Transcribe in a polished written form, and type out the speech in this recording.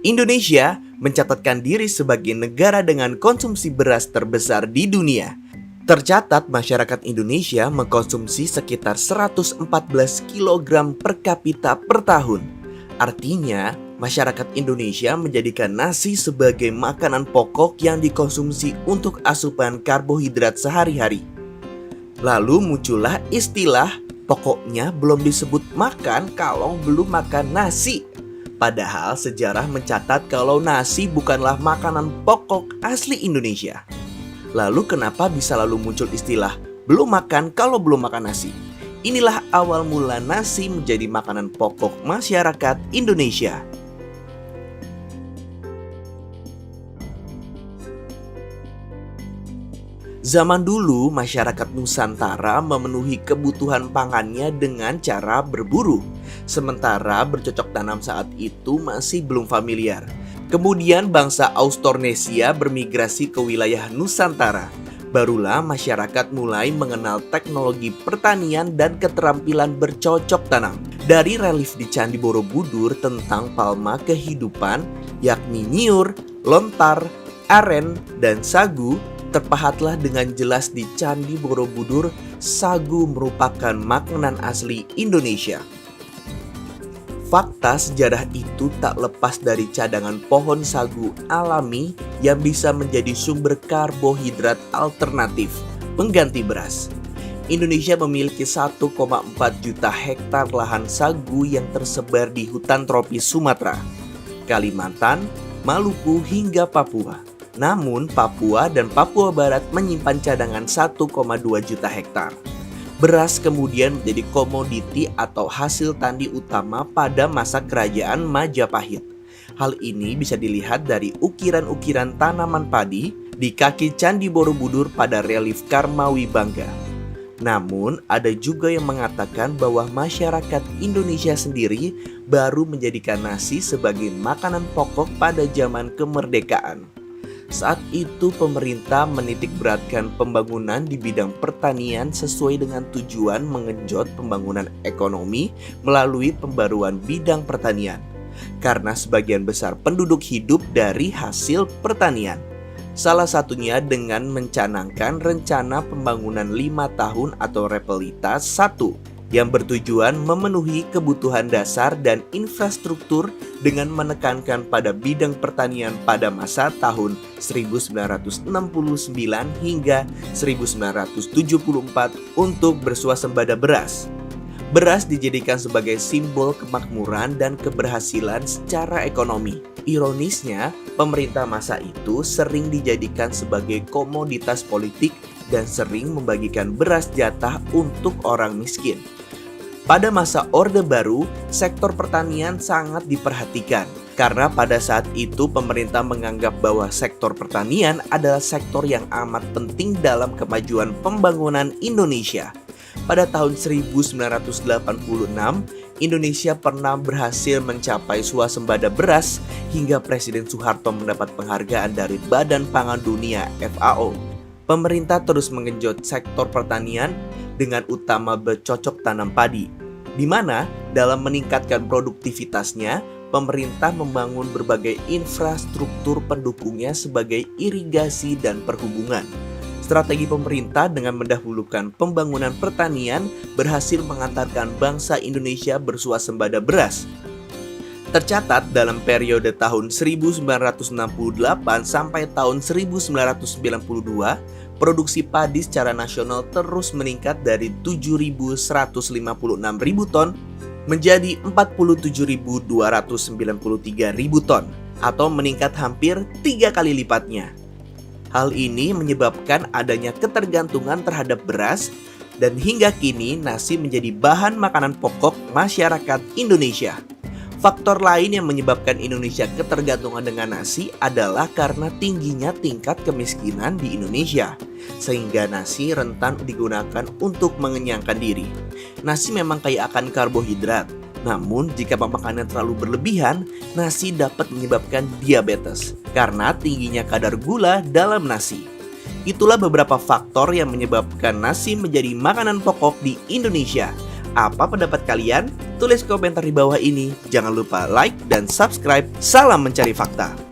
Indonesia mencatatkan diri sebagai negara dengan konsumsi beras terbesar di dunia. Tercatat masyarakat Indonesia mengkonsumsi sekitar 114 kg per kapita per tahun. Artinya, masyarakat Indonesia menjadikan nasi sebagai makanan pokok yang dikonsumsi untuk asupan karbohidrat sehari-hari. Lalu muncullah istilah, pokoknya belum disebut makan kalau belum makan nasi. Padahal sejarah mencatat kalau nasi bukanlah makanan pokok asli Indonesia. Lalu kenapa bisa lalu muncul istilah belum makan kalau belum makan nasi? Inilah awal mula nasi menjadi makanan pokok masyarakat Indonesia. Zaman dulu, masyarakat Nusantara memenuhi kebutuhan pangannya dengan cara berburu. Sementara bercocok tanam saat itu masih belum familiar. Kemudian bangsa Austronesia bermigrasi ke wilayah Nusantara. Barulah masyarakat mulai mengenal teknologi pertanian dan keterampilan bercocok tanam. Dari relief di Candi Borobudur tentang palma kehidupan, yakni nyiur, lontar, aren, dan sagu, terpahatlah dengan jelas di Candi Borobudur, sagu merupakan makanan asli Indonesia. Fakta sejarah itu tak lepas dari cadangan pohon sagu alami yang bisa menjadi sumber karbohidrat alternatif pengganti beras. Indonesia memiliki 1,4 juta hektar lahan sagu yang tersebar di hutan tropis Sumatera, Kalimantan, Maluku hingga Papua. Namun Papua dan Papua Barat menyimpan cadangan 1,2 juta hektar. Beras kemudian menjadi komoditi atau hasil tani utama pada masa kerajaan Majapahit. Hal ini bisa dilihat dari ukiran-ukiran tanaman padi di kaki Candi Borobudur pada relief Karmawi Bangga. Namun, ada juga yang mengatakan bahwa masyarakat Indonesia sendiri baru menjadikan nasi sebagai makanan pokok pada zaman kemerdekaan. Saat itu pemerintah menitikberatkan pembangunan di bidang pertanian sesuai dengan tujuan mengenjot pembangunan ekonomi melalui pembaruan bidang pertanian. Karena sebagian besar penduduk hidup dari hasil pertanian. Salah satunya dengan mencanangkan rencana pembangunan 5 tahun atau Repelitas 1 yang bertujuan memenuhi kebutuhan dasar dan infrastruktur dengan menekankan pada bidang pertanian pada masa tahun 1969 hingga 1974 untuk bersuasembada beras. Beras dijadikan sebagai simbol kemakmuran dan keberhasilan secara ekonomi. Ironisnya, pemerintah masa itu sering dijadikan sebagai komoditas politik dan sering membagikan beras jatah untuk orang miskin. Pada masa Orde Baru, sektor pertanian sangat diperhatikan karena pada saat itu pemerintah menganggap bahwa sektor pertanian adalah sektor yang amat penting dalam kemajuan pembangunan Indonesia. Pada tahun 1986, Indonesia pernah berhasil mencapai swasembada beras hingga Presiden Soeharto mendapat penghargaan dari Badan Pangan Dunia (FAO). Pemerintah terus menggenjot sektor pertanian dengan utama bercocok tanam padi, di mana dalam meningkatkan produktivitasnya, pemerintah membangun berbagai infrastruktur pendukungnya sebagai irigasi dan perhubungan. Strategi pemerintah dengan mendahulukan pembangunan pertanian berhasil mengantarkan bangsa Indonesia bersuasembada beras. Tercatat dalam periode tahun 1968 sampai tahun 1992, produksi padi secara nasional terus meningkat dari 7.156.000 ton menjadi 47.293.000 ton atau meningkat hampir 3 kali lipatnya. Hal ini menyebabkan adanya ketergantungan terhadap beras dan hingga kini nasi menjadi bahan makanan pokok masyarakat Indonesia. Faktor lain yang menyebabkan Indonesia ketergantungan dengan nasi adalah karena tingginya tingkat kemiskinan di Indonesia, sehingga nasi rentan digunakan untuk mengenyangkan diri. Nasi memang kaya akan karbohidrat, namun jika pemakanan terlalu berlebihan, nasi dapat menyebabkan diabetes karena tingginya kadar gula dalam nasi. Itulah beberapa faktor yang menyebabkan nasi menjadi makanan pokok di Indonesia. Apa pendapat kalian? Tulis komentar di bawah ini. Jangan lupa like dan subscribe. Salam mencari fakta.